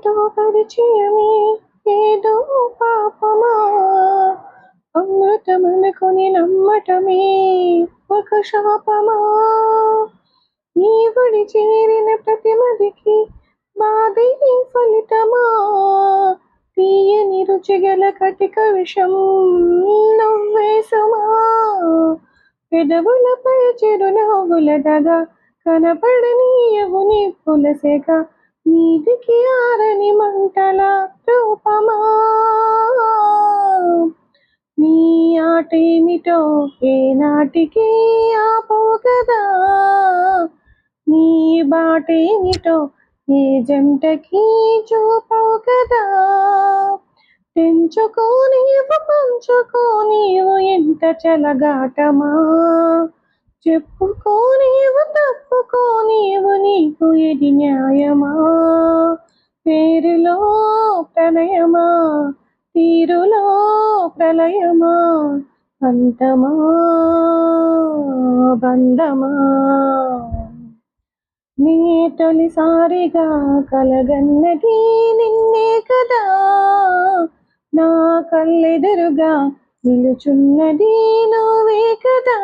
నీతో పరిచయమే ఏదో పాపమా, అమృతమనుకొని నమ్మటమే ఒక శాపమా, నీ ఒడి చేరిన ప్రతిమదికి బాధే ఫలితమా, తీయని రుచిగల కటిక విషం నువ్వే సుమా, పెదవులపై చిరునవ్వులదగా కనపడనీయవు నిప్పుల సెగ, నీదికి ఆరని మంటల రూపమా, నీ ఆటేమిటో ఏనాటికి ఆపవు కదా, నీ బాటేమిటో ఏ జంటకి చూపవు కదా, తెంచుకో నీవు పంచుకో నీవు ఎంత చెలగాటమా, చెప్పుకో నీవు తప్పుకో నీవు నీకు ఇది న్యాయమా, పేరులో ప్రణయమా తీరులో ప్రళయమా, అంతమా బంధమా, నీ తొలిసారిగా కలగన్నది నిన్నే కదా, నా కళ్ళెదురుగా నిలుచున్నది నువ్వే కదా.